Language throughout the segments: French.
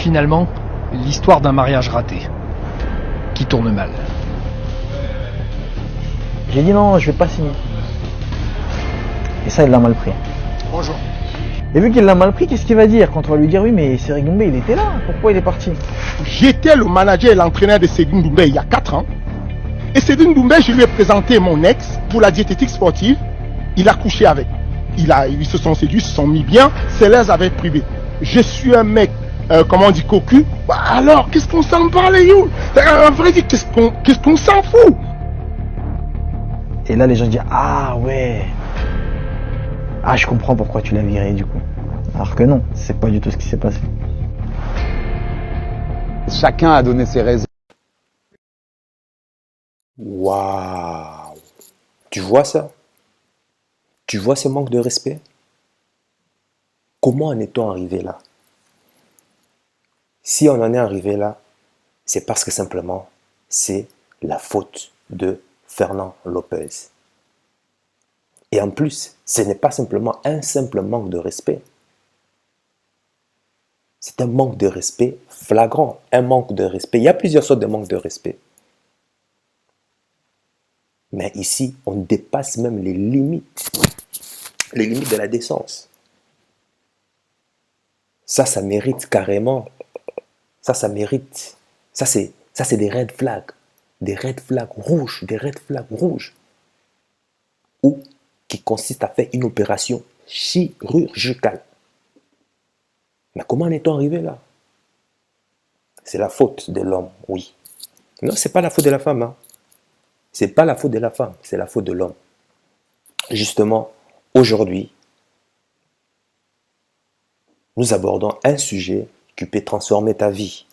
finalement l'histoire d'un mariage raté, qui tourne mal. J'ai dit non, je vais pas signer. Et ça, il l'a mal pris. Bonjour. Et vu qu'il l'a mal pris, qu'est-ce qu'il va dire quand on va lui dire oui, mais Cédric Doumbé, il était là, pourquoi il est parti? J'étais le manager et l'entraîneur de Cédric Doumbé il y a 4 ans. Et Cédric Doumbé, je lui ai présenté mon ex pour la diététique sportive. Il a couché avec. Ils se sont séduits, ils se sont mis bien. C'est leurs affaires privées. Je suis un mec, comment on dit, cocu. Bah alors, qu'est-ce qu'on s'en parle, you? En vrai dit, qu'est-ce qu'on s'en fout? Et là, les gens disent ah ouais. Ah, je comprends pourquoi tu l'as viré du coup. Alors que non, c'est pas du tout ce qui s'est passé. Chacun a donné ses raisons. Waouh! Tu vois ça? Tu vois ce manque de respect? Comment en est-on arrivé là? Si on en est arrivé là, c'est parce que simplement, c'est la faute de Fernand Lopez. Et en plus, ce n'est pas simplement un simple manque de respect. C'est un manque de respect flagrant, un manque de respect. Il y a plusieurs sortes de manque de respect. Mais ici, on dépasse même les limites de la décence. Ça mérite carrément, ça mérite, ça c'est des red flags rouges, ou qui consiste à faire une opération chirurgicale. Mais comment en est-on arrivé là? C'est la faute de l'homme, oui. Non, c'est pas la faute de la femme. Hein. C'est pas la faute de la femme, c'est la faute de l'homme. Justement, aujourd'hui, nous abordons un sujet qui peut transformer ta vie.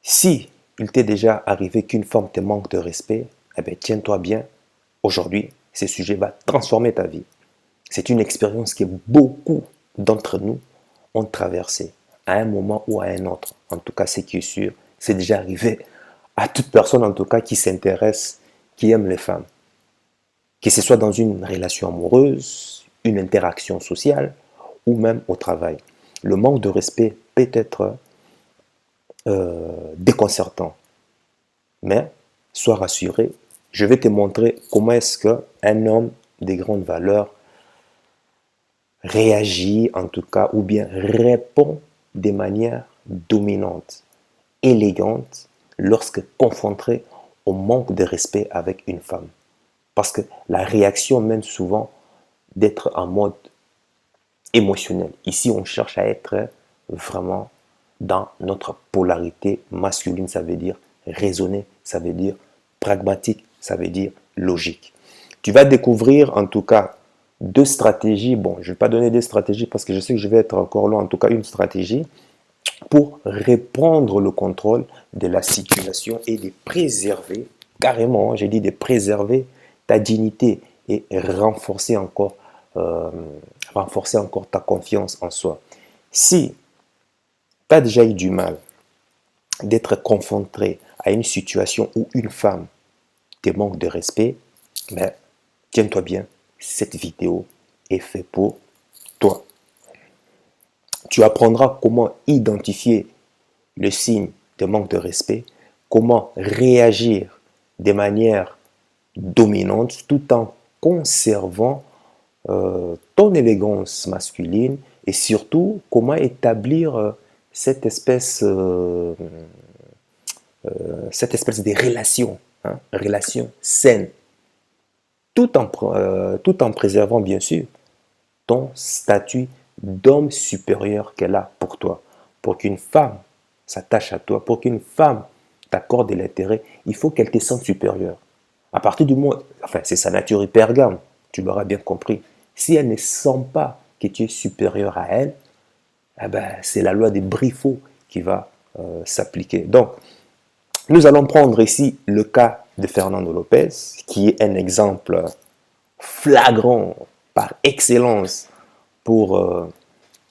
Si il t'est déjà arrivé qu'une femme te manque de respect, eh bien, tiens-toi bien. Aujourd'hui, ce sujet va transformer ta vie. C'est une expérience que beaucoup d'entre nous ont traversée à un moment ou à un autre. En tout cas, ce qui est sûr, c'est déjà arrivé à toute personne, en tout cas, qui s'intéresse, qui aime les femmes. Que ce soit dans une relation amoureuse, une interaction sociale ou même au travail. Le manque de respect peut être déconcertant. Mais sois rassuré, je vais te montrer comment est-ce qu'un homme de grande valeur réagit en tout cas ou bien répond de manière dominante, élégante lorsque confronté au manque de respect avec une femme. Parce que la réaction mène souvent d'être en mode émotionnel. Ici, on cherche à être vraiment dans notre polarité masculine, ça veut dire raisonner, ça veut dire pragmatique, ça veut dire logique. Tu vas découvrir en tout cas 2 stratégies. Bon, je ne vais pas donner des stratégies parce que je sais que je vais être encore là. En tout cas, une stratégie pour reprendre le contrôle de la situation et de préserver, carrément, j'ai dit de préserver ta dignité et renforcer encore ta confiance en soi. Si tu as déjà eu du mal d'être confronté à une situation où une femme te manque de respect, mais tiens-toi bien, cette vidéo est faite pour toi. Tu apprendras comment identifier le signe de manque de respect, comment réagir de manière dominante tout en conservant ton élégance masculine et surtout comment établir cette espèce de relation, relation saine, tout en préservant bien sûr ton statut d'homme supérieur qu'elle a pour toi. Pour qu'une femme s'attache à toi, pour qu'une femme t'accorde de l'intérêt, il faut qu'elle te sente supérieure. À partir du moment, enfin c'est sa nature hypergame, tu l'auras bien compris. Si elle ne sent pas que tu es supérieur à elle, eh ben, c'est la loi des Briffaut qui va s'appliquer. Donc, nous allons prendre ici le cas de Fernando Lopez, qui est un exemple flagrant par excellence pour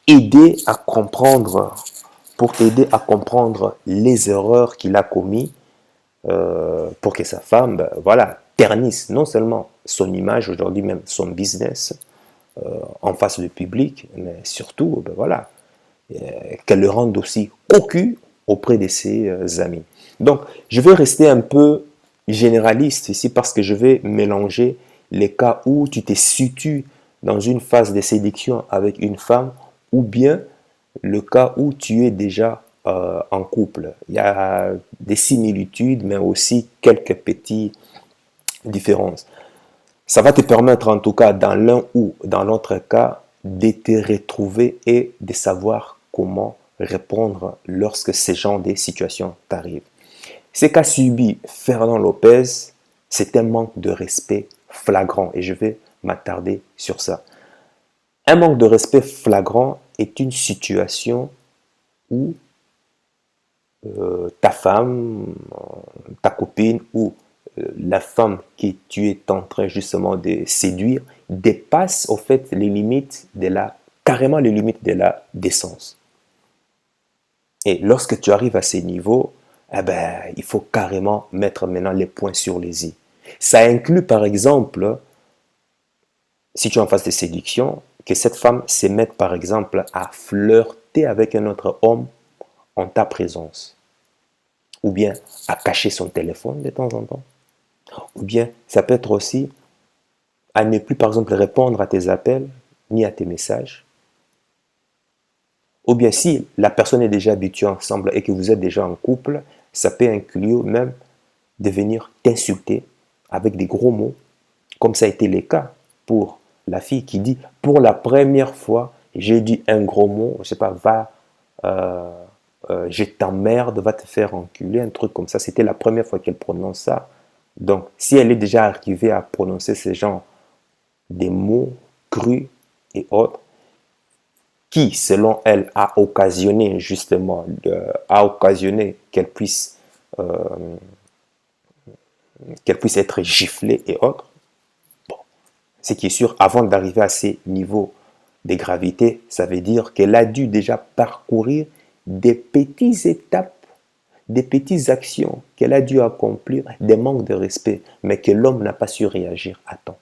aider à comprendre, les erreurs qu'il a commises pour que sa femme, voilà, ternisse non seulement son image, aujourd'hui même son business, en face du public, mais surtout, ben voilà, qu'elle le rende aussi cocu auprès de ses amis. Donc, je vais rester un peu généraliste ici parce que je vais mélanger les cas où tu te situes dans une phase de séduction avec une femme ou bien le cas où tu es déjà en couple. Il y a des similitudes, mais aussi quelques petites différences. Ça va te permettre, en tout cas, dans l'un ou dans l'autre cas, de te retrouver et de savoir comment répondre lorsque ce genre de situations t'arrivent. Ce qu'a subi Fernand Lopez, c'est un manque de respect flagrant et je vais m'attarder sur ça. Un manque de respect flagrant est une situation où ta femme, ta copine ou la femme que tu es en train justement de séduire dépasse au fait les limites carrément les limites de la décence. Et lorsque tu arrives à ces niveaux, eh ben, il faut carrément mettre maintenant les points sur les i. Ça inclut par exemple, si tu es en phase de séduction, que cette femme se mette par exemple à flirter avec un autre homme en ta présence. Ou bien à cacher son téléphone de temps en temps. Ou bien ça peut être aussi à ne plus par exemple répondre à tes appels ni à tes messages. Ou bien si la personne est déjà habituée ensemble et que vous êtes déjà en couple, ça peut inclure même de venir t'insulter avec des gros mots, comme ça a été le cas pour la fille qui dit pour la première fois, j'ai dit un gros mot, je sais pas, je t'emmerde, va te faire enculer, un truc comme ça. C'était la première fois qu'elle prononce ça. Donc, si elle est déjà arrivée à prononcer ce genre de mots crus et autres, qui, selon elle, a occasionné justement, qu'elle puisse être giflée et autres, bon, ce qui est sûr, avant d'arriver à ces niveaux de gravité, ça veut dire qu'elle a dû déjà parcourir des petites étapes, des petites actions qu'elle a dû accomplir, des manques de respect, mais que l'homme n'a pas su réagir à temps.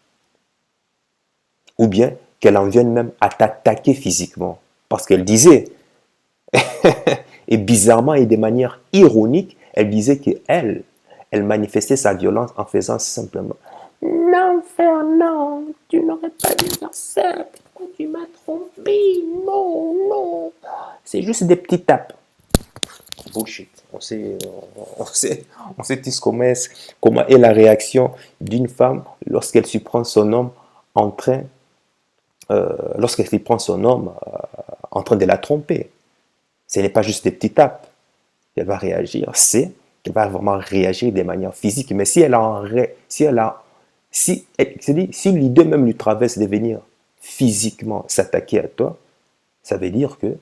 Ou bien qu'elle en vienne même à t'attaquer physiquement. Parce qu'elle disait, et bizarrement et de manière ironique, elle disait qu'elle manifestait sa violence en faisant simplement « Non, Fernand, tu n'aurais pas dû faire ça, pourquoi tu m'as trompé, non, non. » C'est juste des petits tapes. Bullshit. On sait tous comment est la réaction d'une femme lorsqu'elle surprend son homme en train en train de la tromper. Ce n'est pas juste des petits tapes qu'elle va réagir, c'est qu'elle va vraiment réagir de manière physique. Mais si l'idée même lui traverse de venir physiquement s'attaquer à toi, ça veut dire que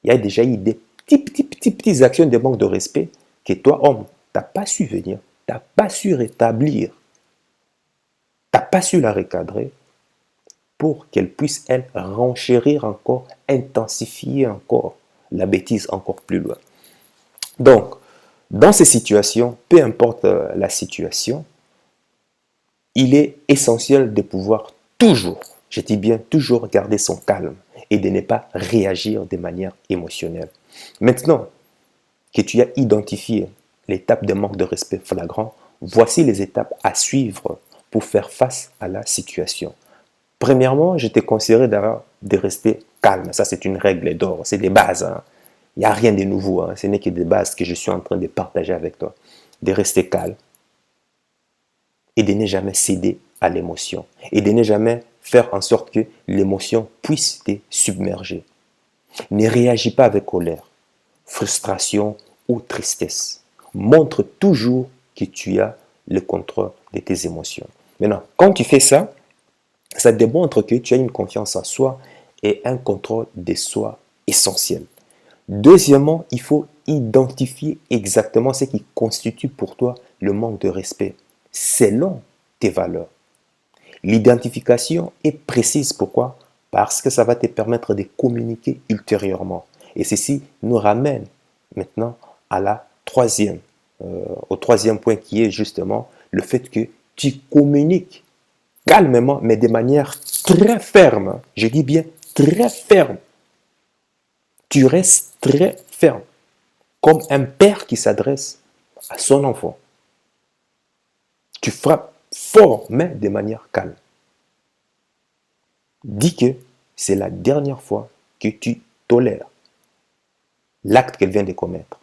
il y a déjà eu des petites actions de manque de respect que toi, homme, tu n'as pas su venir, tu n'as pas su rétablir, tu n'as pas su la recadrer pour qu'elle puisse, elle, renchérir encore, intensifier encore la bêtise encore plus loin. Donc, dans ces situations, peu importe la situation, il est essentiel de pouvoir toujours, je dis bien toujours, garder son calme et de ne pas réagir de manière émotionnelle. Maintenant que tu as identifié l'étape de manque de respect flagrant, voici les étapes à suivre pour faire face à la situation. Premièrement, je te conseillerais de rester calme. Ça, c'est une règle d'or, c'est des bases. Hein. Il n'y a rien de nouveau. Hein. Ce n'est que des bases que je suis en train de partager avec toi. De rester calme et de ne jamais céder à l'émotion. Et de ne jamais faire en sorte que l'émotion puisse te submerger. Ne réagis pas avec colère, frustration ou tristesse. Montre toujours que tu as le contrôle de tes émotions. Maintenant, quand tu fais ça, ça démontre que tu as une confiance en soi et un contrôle de soi essentiel. Deuxièmement, il faut identifier exactement ce qui constitue pour toi le manque de respect selon tes valeurs. L'identification est précise. Pourquoi? Parce que ça va te permettre de communiquer ultérieurement. Et ceci nous ramène maintenant au troisième point qui est justement le fait que tu communiques calmement, mais de manière très ferme. Je dis bien très ferme. Tu restes très ferme, comme un père qui s'adresse à son enfant. Tu frappes fort, mais de manière calme. Dis que c'est la dernière fois que tu tolères l'acte qu'elle vient de commettre.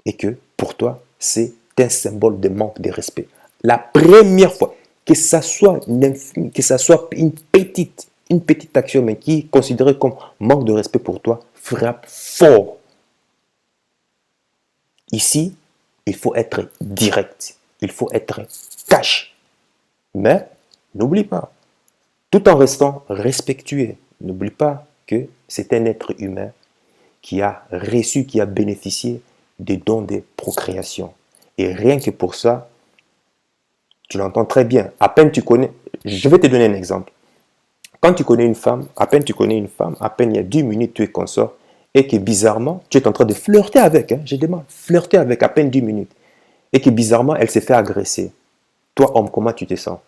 Et que pour toi, c'est un symbole de manque de respect. La première fois, que ça soit une petite action, mais qui est considérée comme manque de respect pour toi, frappe fort. Ici, il faut être direct, il faut être cash. Mais n'oublie pas, tout en restant respectueux, n'oublie pas que c'est un être humain qui a reçu, qui a bénéficié des dons de procréation. Et rien que pour ça, tu l'entends très bien. À peine tu connais, je vais te donner un exemple. Quand tu connais une femme, à peine il y a 10 minutes tu es consort, et que bizarrement, tu es en train de flirter avec, j'ai des mal, flirter avec à peine 10 minutes, et que bizarrement, elle s'est fait agresser. Toi, homme, comment tu te sens?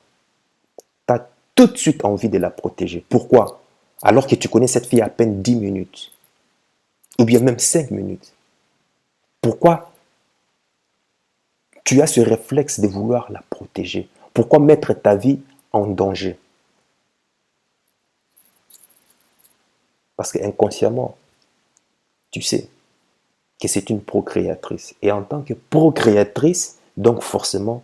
Tu as tout de suite envie de la protéger. Pourquoi? Alors que tu connais cette fille à peine 10 minutes, ou bien même 5 minutes. Pourquoi tu as ce réflexe de vouloir la protéger? Pourquoi mettre ta vie en danger? Parce qu'inconsciemment, tu sais que c'est une procréatrice. Et en tant que procréatrice, donc forcément,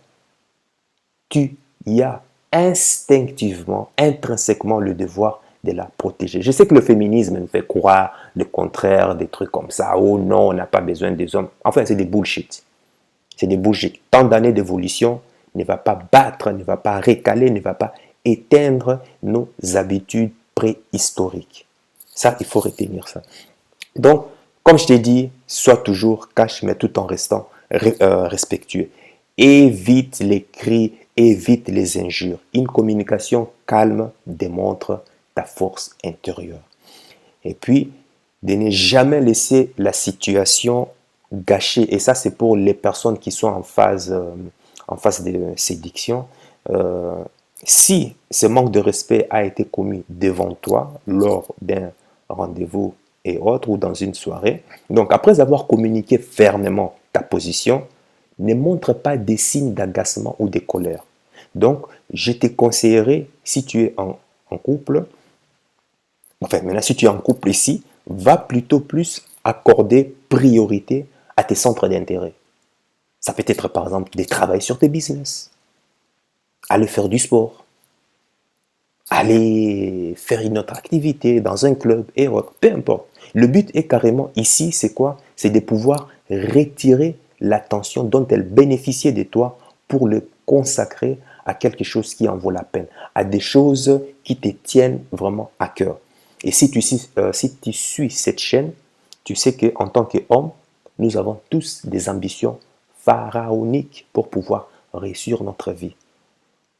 tu y as instinctivement, intrinsèquement le devoir de la protéger. Je sais que le féminisme me fait croire le contraire, des trucs comme ça. Oh non, on n'a pas besoin des hommes. Enfin, c'est des bullshit. C'est des bullshit. Tant d'années d'évolution ne va pas battre, ne va pas récaler, ne va pas éteindre nos habitudes préhistoriques. Ça, il faut retenir ça. Donc, comme je t'ai dit, sois toujours cash, mais tout en restant respectueux. Évite les cris, évite les injures. Une communication calme démontre ta force intérieure. Et puis, de ne jamais laisser la situation gâcher. Et ça, c'est pour les personnes qui sont en phase de séduction. Si ce manque de respect a été commis devant toi lors d'un rendez-vous et autres, ou dans une soirée, donc après avoir communiqué fermement ta position, ne montre pas des signes d'agacement ou de colère. Donc, je te conseillerais, si tu es en couple, enfin maintenant si tu es en couple ici, va plutôt plus accorder priorité à tes centres d'intérêt. Ça peut être par exemple de travailler sur tes business, aller faire du sport, aller faire une autre activité dans un club et autres, peu importe. Le but est carrément ici, c'est quoi? C'est de pouvoir retirer l'attention dont elle bénéficiait de toi pour le consacrer à quelque chose qui en vaut la peine, à des choses qui te tiennent vraiment à cœur. Et si tu suis cette chaîne, tu sais qu'en tant qu'homme, nous avons tous des ambitions pharaoniques pour pouvoir réussir notre vie.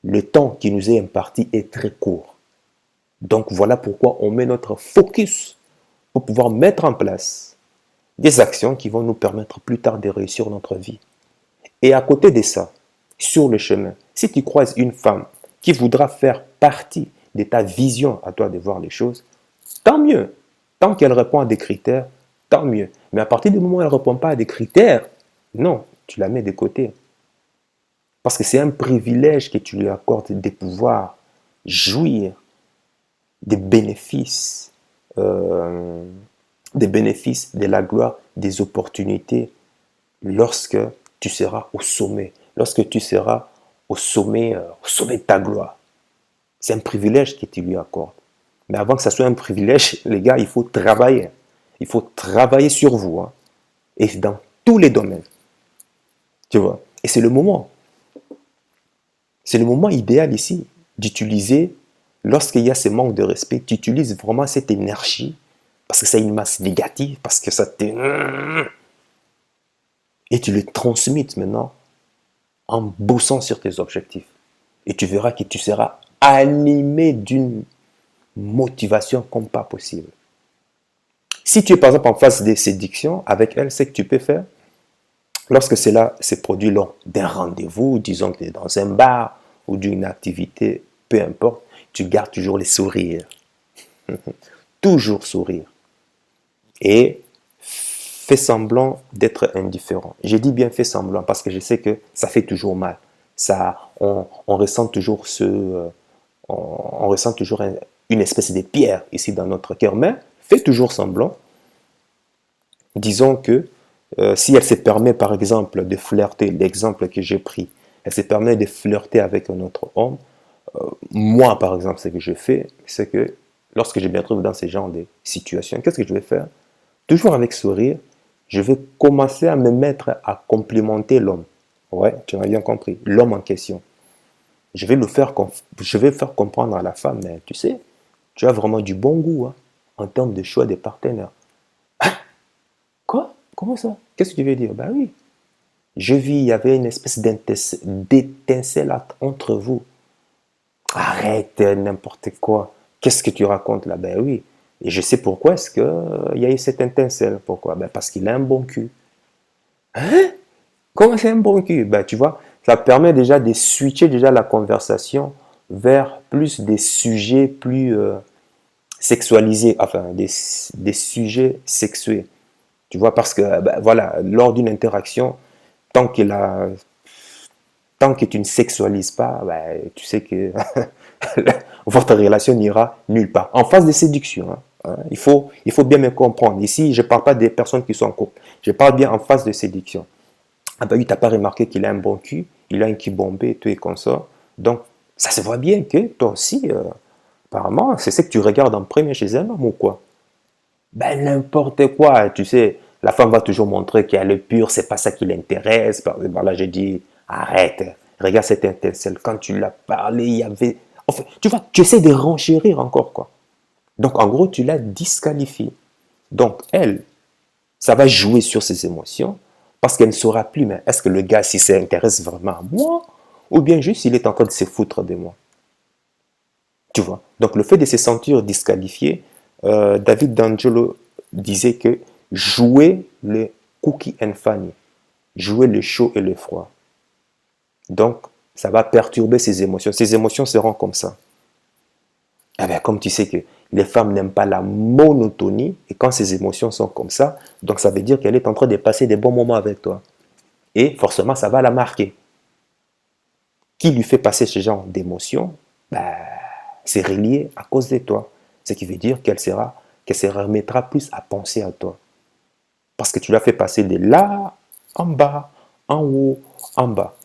Le temps qui nous est imparti est très court. Donc voilà pourquoi on met notre focus pour pouvoir mettre en place des actions qui vont nous permettre plus tard de réussir notre vie. Et à côté de ça, sur le chemin, si tu croises une femme qui voudra faire partie de ta vision à toi de voir les choses, tant mieux. Tant qu'elle répond à des critères, tant mieux. Mais à partir du moment où elle ne répond pas à des critères, non, tu la mets de côté. Parce que c'est un privilège que tu lui accordes de pouvoir jouir des bénéfices, de la gloire, des opportunités lorsque tu seras au sommet, lorsque tu seras au sommet de ta gloire. C'est un privilège que tu lui accordes. Mais avant que ça soit un privilège, les gars, il faut travailler. Il faut travailler sur vous. Et dans tous les domaines. Tu vois? Et c'est le moment. C'est le moment idéal ici d'utiliser, lorsqu'il y a ce manque de respect, tu utilises vraiment cette énergie, parce que c'est une masse négative, parce que ça te... Et tu le transmites maintenant en bossant sur tes objectifs. Et tu verras que tu seras animé d'une motivation comme pas possible. Si tu es par exemple en phase de séduction avec elle, c'est que tu peux faire, lorsque cela se produit lors d'un rendez-vous, disons que tu es dans un bar ou d'une activité, peu importe, tu gardes toujours les sourires. Toujours sourire. Et fais semblant d'être indifférent. J'ai dit bien fais semblant parce que je sais que ça fait toujours mal. On ressent toujours on ressent toujours une espèce de pierre ici dans notre cœur. Mais fais toujours semblant. Disons que si elle se permet par exemple de flirter, l'exemple que j'ai pris, elle se permet de flirter avec un autre homme, moi par exemple ce que je fais, c'est que lorsque je me retrouve dans ce genre de situations, qu'est-ce que je vais faire? Toujours avec sourire, je vais commencer à me mettre à complimenter l'homme. Ouais, tu as bien compris, l'homme en question. Je vais faire comprendre à la femme, mais tu sais, tu as vraiment du bon goût hein, en termes de choix des partenaires. Quoi? Comment ça? Qu'est-ce que tu veux dire? Ben oui. Je vis, il y avait une espèce d'étincelle entre vous. Arrête n'importe quoi. Qu'est-ce que tu racontes là? Ben oui. Et je sais pourquoi est-ce qu'il y a eu cette étincelle. Pourquoi? Ben parce qu'il a un bon cul. Hein? Comment c'est un bon cul? Ben tu vois, ça permet déjà de switcher déjà la conversation vers plus des sujets plus sexualisés, enfin des sujets sexués. Tu vois, parce que ben, voilà, lors d'une interaction, tant que tu ne sexualises pas, ben, tu sais que votre relation n'ira nulle part. En phase de séduction, hein, il faut bien me comprendre. Ici, je ne parle pas des personnes qui sont en couple. Je parle bien en phase de séduction. Ah ben oui, tu n'as pas remarqué qu'il a un bon cul, il a un cul bombé et tout et comme ça. Donc, ça se voit bien que toi aussi, apparemment, c'est ce que tu regardes en premier chez un homme ou quoi? Ben n'importe quoi, tu sais, la femme va toujours montrer qu'elle est pure, c'est pas ça qui l'intéresse. Par là, j'ai dit, arrête, regarde cette étincelle. Quand tu l'as parlé, il y avait... Enfin, tu vois, tu essaies de renchérir encore, quoi. Donc, en gros, tu l'as disqualifiée. Donc, elle, ça va jouer sur ses émotions parce qu'elle ne saura plus, mais est-ce que le gars, si s'intéresse vraiment à moi ou bien juste il est en train de se foutre de moi? Tu vois? Donc, le fait de se sentir disqualifié, David D'Angelo disait que jouer le cookie and funny, jouer le chaud et le froid. Donc, ça va perturber ses émotions. Ses émotions seront comme ça. Eh bien, comme tu sais que les femmes n'aiment pas la monotonie, et quand ses émotions sont comme ça, donc ça veut dire qu'elle est en train de passer des bons moments avec toi. Et forcément, ça va la marquer. Qui lui fait passer ce genre d'émotions? Ben, c'est relié à cause de toi. Ce qui veut dire qu'elle se remettra plus à penser à toi. Parce que tu l'as fait passer de là, en bas, en haut, en bas.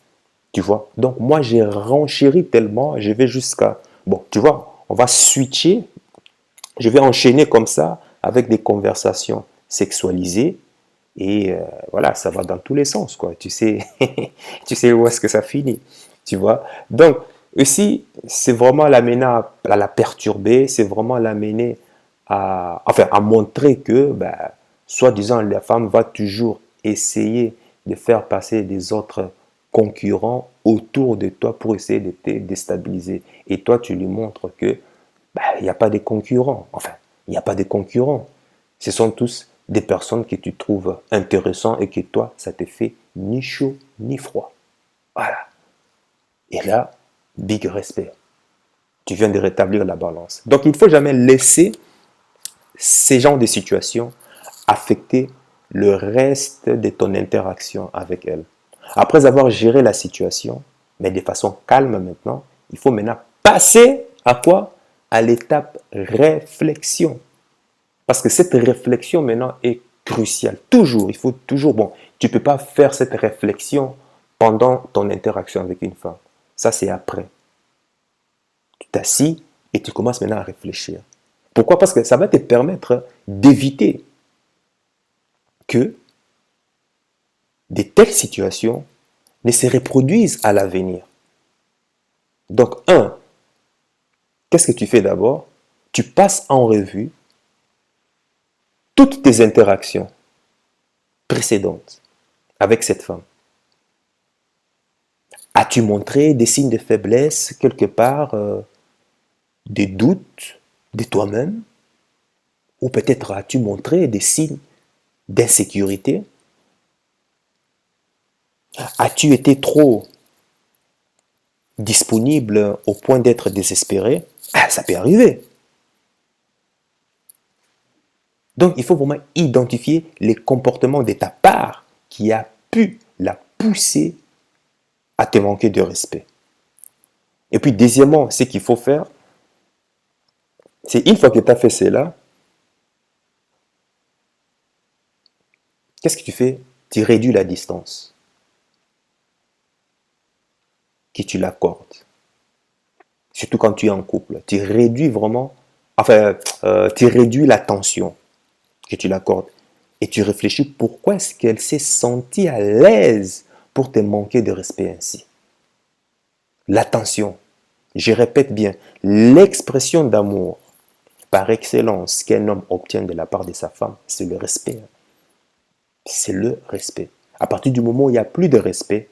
Tu vois? Donc, moi, j'ai renchéri tellement, je vais jusqu'à... Bon, tu vois, on va switcher. Je vais enchaîner comme ça avec des conversations sexualisées. Et voilà, ça va dans tous les sens, quoi. Tu sais, tu sais où est-ce que ça finit. Tu vois? Donc, aussi, c'est vraiment l'amener à la perturber, c'est vraiment l'amener à montrer que, ben, soi-disant, la femme va toujours essayer de faire passer des autres concurrents autour de toi pour essayer de te déstabiliser. Et toi, tu lui montres que ben, il n'y a pas de concurrents. Enfin, il n'y a pas de concurrents. Ce sont tous des personnes que tu trouves intéressantes et que toi, ça te fait ni chaud ni froid. Voilà. Et là, big respect. Tu viens de rétablir la balance. Donc, il ne faut jamais laisser ces genres de situations affecter le reste de ton interaction avec elle. Après avoir géré la situation, mais de façon calme maintenant, il faut maintenant passer à quoi? À l'étape réflexion. Parce que cette réflexion maintenant est cruciale. Toujours, il faut toujours... Bon, tu ne peux pas faire cette réflexion pendant ton interaction avec une femme. Ça, c'est après. Tu t'assis et tu commences maintenant à réfléchir. Pourquoi? Parce que ça va te permettre d'éviter que de telles situations ne se reproduisent à l'avenir. Donc, qu'est-ce que tu fais d'abord? Tu passes en revue toutes tes interactions précédentes avec cette femme. As-tu montré des signes de faiblesse quelque part, des doutes de toi-même? Ou peut-être as-tu montré des signes d'insécurité? As-tu été trop disponible au point d'être désespéré, ça peut arriver. Donc, il faut vraiment identifier les comportements de ta part qui a pu la pousser à te manquer de respect. Et puis, deuxièmement, ce qu'il faut faire, c'est une fois que tu as fait cela, qu'est-ce que tu fais? Tu réduis la distance que tu l'accordes. Surtout quand tu es en couple. Tu réduis vraiment, tu réduis la tension que tu l'accordes. Et tu réfléchis pourquoi est-ce qu'elle s'est sentie à l'aise pour te manquer de respect ainsi. L'attention, je répète bien, l'expression d'amour par excellence qu'un homme obtient de la part de sa femme, c'est le respect. C'est le respect. À partir du moment où il n'y a plus de respect,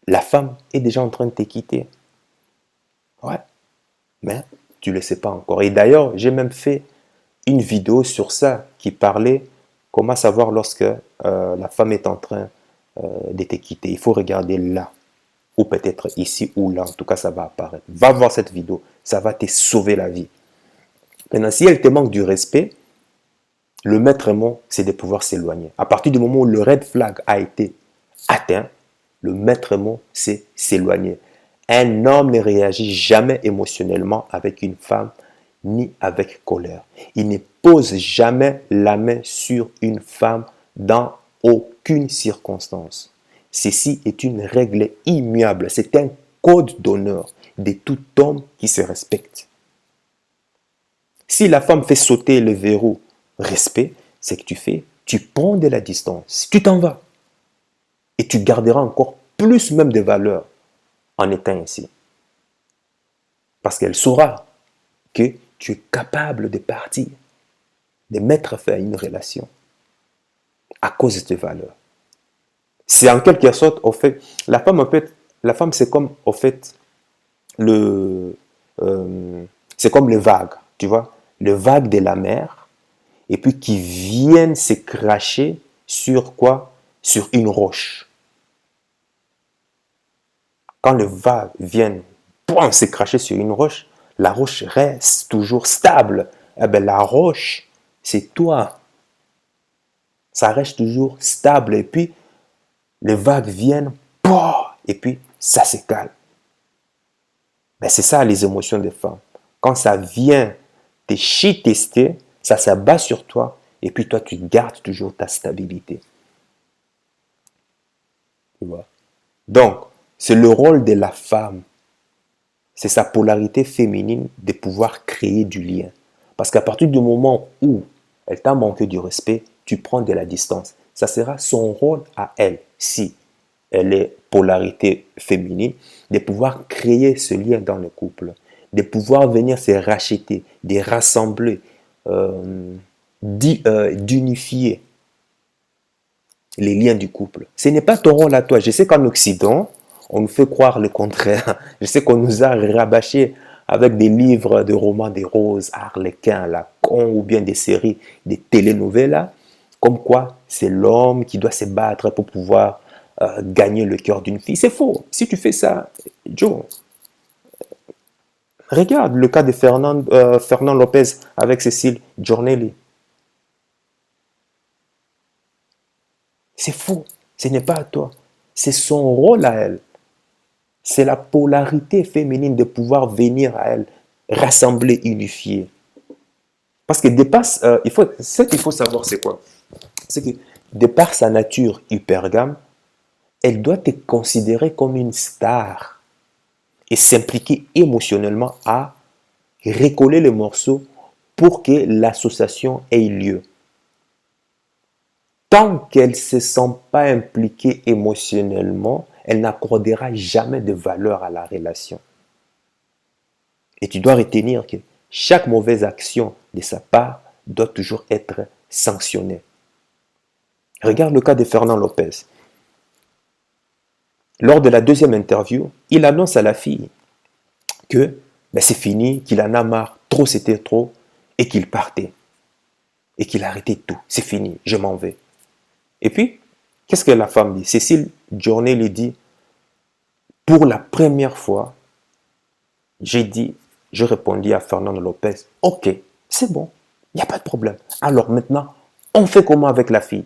la femme est déjà en train de te quitter. Ouais, mais tu ne le sais pas encore. Et d'ailleurs, j'ai même fait une vidéo sur ça qui parlait comment savoir lorsque la femme est en train de te quitter. Il faut regarder là, ou peut-être ici ou là. En tout cas, ça va apparaître. Va voir cette vidéo, ça va te sauver la vie. Maintenant, si elle te manque du respect, le maître mot, c'est de pouvoir s'éloigner. À partir du moment où le red flag a été atteint, le maître mot, c'est s'éloigner. Un homme ne réagit jamais émotionnellement avec une femme, ni avec colère. Il ne pose jamais la main sur une femme dans aucune circonstance. Ceci est une règle immuable. C'est un code d'honneur de tout homme qui se respecte. Si la femme fait sauter le verrou respect, c'est que tu fais, tu prends de la distance, tu t'en vas. Et tu garderas encore plus même de valeur en étant ainsi. Parce qu'elle saura que tu es capable de partir, de mettre fin à une relation à cause de tes valeurs. C'est en quelque sorte, au fait, la femme c'est comme, au fait, c'est comme les vagues, tu vois, les vagues de la mer, et puis qui viennent se cracher sur quoi? Sur une roche. Quand les vagues viennent se cracher sur une roche, la roche reste toujours stable. Eh bien, la roche, c'est toi. Ça reste toujours stable. Et puis, les vagues viennent, et puis ça se calme. Ben, c'est ça les émotions des femmes. Quand ça vient te tester, ça s'abat sur toi, et puis toi, tu gardes toujours ta stabilité. Tu vois? Donc, c'est le rôle de la femme. C'est sa polarité féminine de pouvoir créer du lien. Parce qu'à partir du moment où elle t'a manqué du respect, tu prends de la distance. Ça sera son rôle à elle, si elle est polarité féminine, de pouvoir créer ce lien dans le couple, de pouvoir venir se racheter, de rassembler, d'unifier les liens du couple. Ce n'est pas ton rôle à toi. Je sais qu'en Occident, on nous fait croire le contraire. Je sais qu'on nous a rabâché avec des livres, des romans des roses, Harlequin, Lacan, ou bien des séries, des telenovelas, comme quoi c'est l'homme qui doit se battre pour pouvoir gagner le cœur d'une fille. C'est faux. Si tu fais ça, Joe, regarde le cas de Fernand Lopez avec Cécile Giornelli. C'est faux. Ce n'est pas à toi. C'est son rôle à elle. C'est la polarité féminine de pouvoir venir à elle, rassembler, unifier. Parce que ce qu'il faut savoir, c'est quoi? C'est que de par sa nature hypergame, elle doit être considérée comme une star et s'impliquer émotionnellement à recoller les morceaux pour que l'association ait lieu. Tant qu'elle ne se sent pas impliquée émotionnellement, elle n'accordera jamais de valeur à la relation. Et tu dois retenir que chaque mauvaise action de sa part doit toujours être sanctionnée. Regarde le cas de Fernand Lopez. Lors de la deuxième interview, il annonce à la fille que c'est fini, qu'il en a marre, trop c'était trop, et qu'il partait. Et qu'il arrêtait tout. C'est fini, je m'en vais. Et puis, qu'est-ce que la femme dit? Cécile Giornelli lui dit, Pour la première fois, je répondis à Fernando Lopez, ok, c'est bon, il n'y a pas de problème. Alors maintenant, on fait comment avec la fille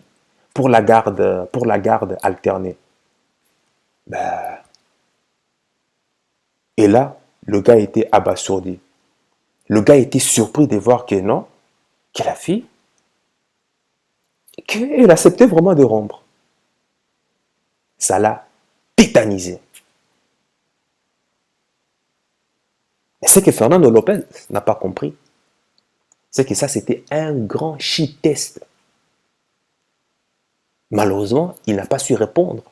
pour la garde alternée? Ben, et là, le gars était abasourdi. Le gars était surpris de voir que non, que la fille, qu'elle acceptait vraiment de rompre. Ça l'a tétanisé. Mais ce que Fernando Lopez n'a pas compris, c'est que ça, c'était un grand shit test. Malheureusement, il n'a pas su répondre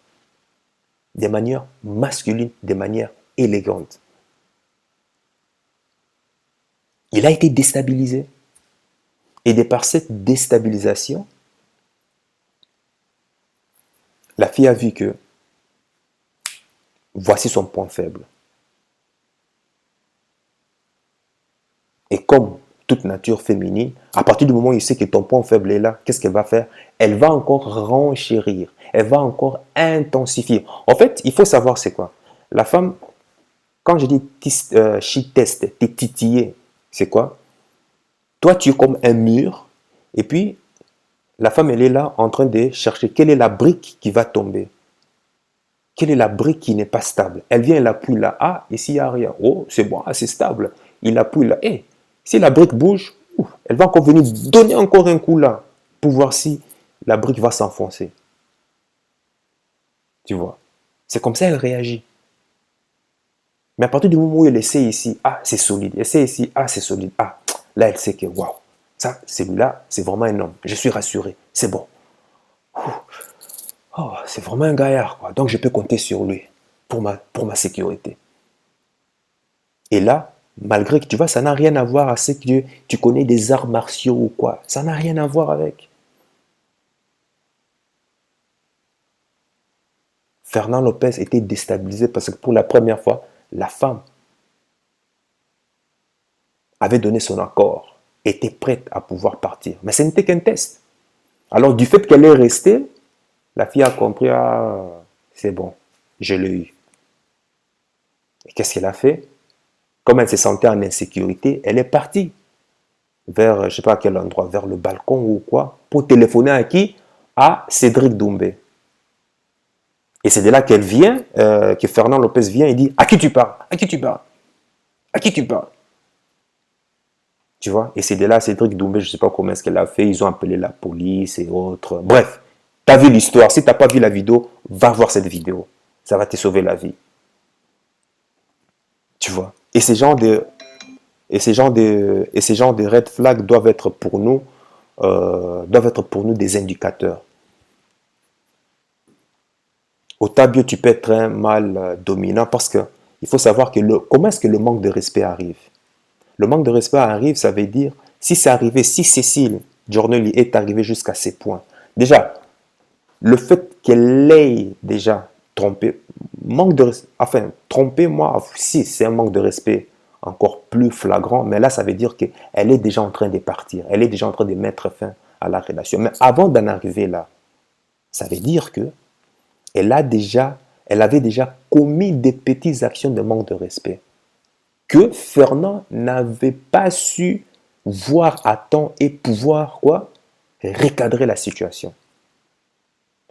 de manière masculine, de manière élégante. Il a été déstabilisé. Et de par cette déstabilisation, la fille a vu que voici son point faible. Et comme toute nature féminine, à partir du moment où il sait que ton point faible est là, qu'est-ce qu'elle va faire? Elle va encore renchérir, elle va encore intensifier. En fait, il faut savoir c'est quoi. La femme, quand je dis she test, t'es titillé, c'est quoi? Toi, tu es comme un mur, et puis la femme, elle est là en train de chercher quelle est la brique qui va tomber. Quelle est la brique qui n'est pas stable? Elle vient, elle appuie là, ah, ici il n'y a rien. Oh, c'est bon, c'est stable. Il appuie là, hey, si la brique bouge, elle va encore venir donner encore un coup là, pour voir si la brique va s'enfoncer. Tu vois? C'est comme ça qu'elle réagit. Mais à partir du moment où elle essaie ici, ah, c'est solide. Elle essaie ici, ah, c'est solide. Ah, là, elle sait que, waouh, ça, celui-là, c'est vraiment un homme. Je suis rassuré, c'est bon. Oh, c'est vraiment un gaillard, quoi. Donc, je peux compter sur lui pour ma sécurité. Et là, malgré que, tu vois, ça n'a rien à voir avec ce que tu connais des arts martiaux ou quoi. Ça n'a rien à voir avec. Fernand Lopez était déstabilisé parce que pour la première fois, la femme avait donné son accord, était prête à pouvoir partir. Mais ce n'était qu'un test. Alors, du fait qu'elle est restée, la fille a compris, ah, c'est bon, je l'ai eu. Et qu'est-ce qu'elle a fait? Comme elle se sentait en insécurité, elle est partie vers, je ne sais pas à quel endroit, vers le balcon ou quoi, pour téléphoner à qui? À Cédric Doumbé. Et c'est de là qu'elle vient, que Fernand Lopez vient et dit, à qui tu parles? À qui tu parles? À qui tu parles? Tu vois? Et c'est de là, Cédric Doumbé, je ne sais pas comment est-ce qu'elle a fait, ils ont appelé la police et autres. Bref, tu as vu l'histoire. Si tu n'as pas vu la vidéo, va voir cette vidéo. Ça va te sauver la vie. Tu vois? Et ces genres de red flags doivent être pour nous des indicateurs. Au tableau, tu peux être un mâle dominant parce que il faut savoir que comment est-ce que le manque de respect arrive? Le manque de respect arrive, ça veut dire, si c'est arrivé, si Cécile Giornelli est arrivée jusqu'à ces points, déjà, le fait qu'elle ait déjà trompé, tromper, moi, si c'est un manque de respect encore plus flagrant, mais là, ça veut dire qu'elle est déjà en train de partir, elle est déjà en train de mettre fin à la relation. Mais avant d'en arriver là, ça veut dire que elle avait déjà commis des petites actions de manque de respect que Fernand n'avait pas su voir à temps et pouvoir recadrer la situation.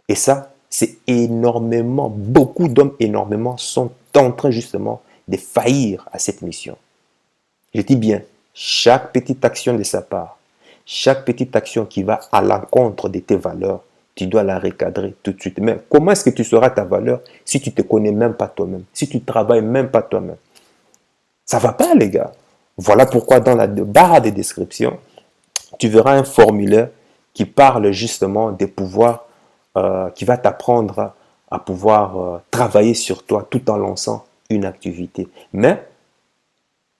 Et ça, c'est énormément, beaucoup d'hommes énormément sont en train justement de faillir à cette mission. Je dis bien, chaque petite action de sa part, chaque petite action qui va à l'encontre de tes valeurs, tu dois la recadrer tout de suite. Mais comment est-ce que tu sauras ta valeur si tu ne te connais même pas toi-même, si tu ne travailles même pas toi-même? Ça ne va pas, les gars. Voilà pourquoi dans la barre de description, tu verras un formulaire qui parle justement des pouvoirs, qui va t'apprendre à pouvoir travailler sur toi tout en lançant une activité. Mais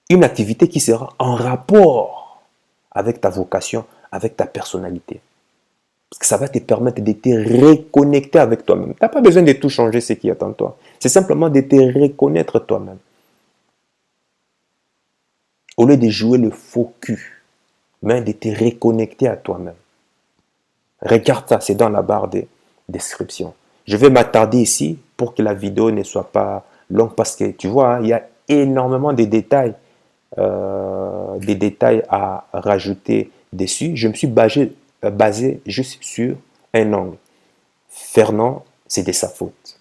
une activité qui sera en rapport avec ta vocation, avec ta personnalité. Parce que ça va te permettre de te reconnecter avec toi-même. Tu n'as pas besoin de tout changer ce qui est en toi. C'est simplement de te reconnaître toi-même. Au lieu de jouer le faux cul, mais de te reconnecter à toi-même. Regarde ça, c'est dans la barre de description. Je vais m'attarder ici pour que la vidéo ne soit pas longue parce que tu vois, hein, il y a énormément de détails à rajouter dessus. Je me suis basé juste sur un angle. Fernand, c'est de sa faute.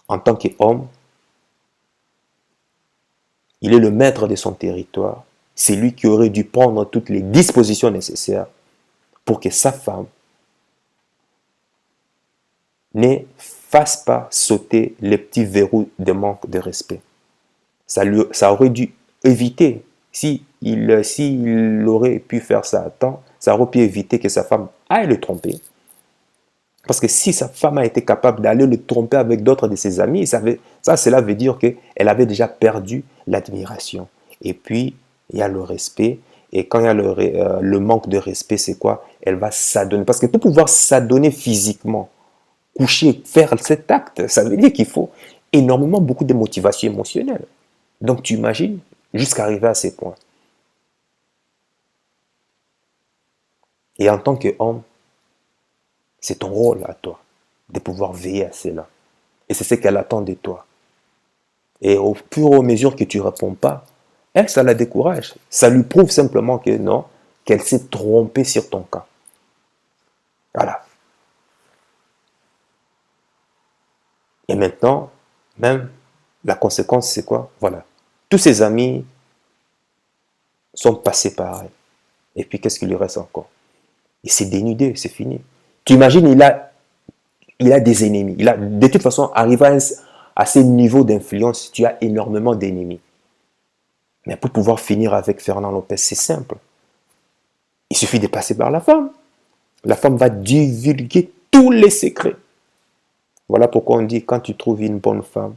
En tant qu'homme, il est le maître de son territoire. C'est lui qui aurait dû prendre toutes les dispositions nécessaires pour que sa femme ne fasse pas sauter les petits verrous de manque de respect. Ça aurait dû éviter, s'il aurait pu faire ça à temps, ça aurait pu éviter que sa femme aille le tromper. Parce que si sa femme a été capable d'aller le tromper avec d'autres de ses amis, cela veut dire qu'elle avait déjà perdu l'admiration. Et puis, il y a le respect. Et quand il y a le manque de respect, c'est quoi? Elle va s'adonner. Parce que pour pouvoir s'adonner physiquement, coucher, faire cet acte, ça veut dire qu'il faut énormément beaucoup de motivation émotionnelle. Donc tu imagines, jusqu'à arriver à ces points. Et en tant qu'homme, c'est ton rôle à toi de pouvoir veiller à cela. Et c'est ce qu'elle attend de toi. Et au fur et à mesure que tu ne réponds pas, elle, ça la décourage. Ça lui prouve simplement que non, qu'elle s'est trompée sur ton cas. Voilà. Et maintenant, même la conséquence, c'est quoi? Voilà. Tous ses amis sont passés par elle. Et puis, qu'est-ce qu'il lui reste encore? Il s'est dénudé, c'est fini. Tu imagines, il a des ennemis. De toute façon, arrivé à ces niveaux d'influence, tu as énormément d'ennemis. Mais pour pouvoir finir avec Fernand Lopez, c'est simple. Il suffit de passer par la femme. La femme va divulguer tous les secrets. Voilà pourquoi on dit, quand tu trouves une bonne femme,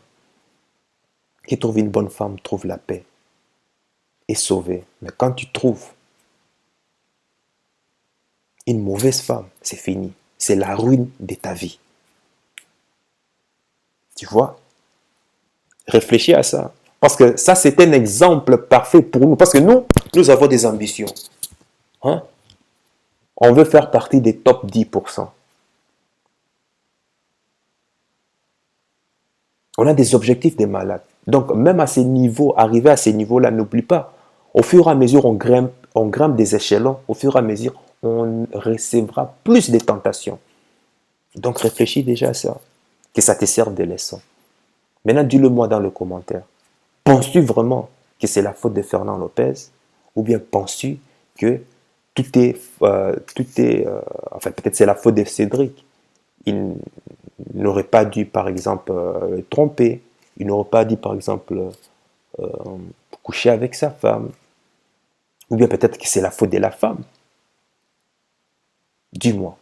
qui trouve une bonne femme, trouve la paix. Est sauvé. Mais quand tu trouves une mauvaise femme, c'est fini. C'est la ruine de ta vie. Tu vois? Réfléchis à ça. Parce que ça, c'est un exemple parfait pour nous. Parce que nous avons des ambitions. Hein? On veut faire partie des top 10%. On a des objectifs des malades. Donc, même à ces niveaux, arriver à ces niveaux-là, n'oublie pas. Au fur et à mesure, on grimpe des échelons. Au fur et à mesure, on recevra plus de tentations. Donc, réfléchis déjà à ça. Que ça te serve de leçon. Maintenant, dis-le-moi dans le commentaire. Penses-tu vraiment que c'est la faute de Fernand Lopez? Ou bien penses-tu que enfin, peut-être c'est la faute de Cédric. Il n'aurait pas dû, par exemple, tromper. Il n'aurait pas dû, par exemple, coucher avec sa femme. Ou bien peut-être que c'est la faute de la femme. Dis-moi.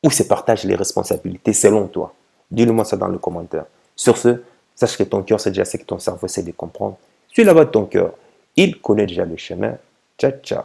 Où se partagent les responsabilités selon toi? Dis-le-moi ça dans le commentaire. Sur ce, sache que ton cœur sait déjà ce que ton cerveau essaie de comprendre. Suis la voie de ton cœur. Il connaît déjà le chemin. Ciao, ciao.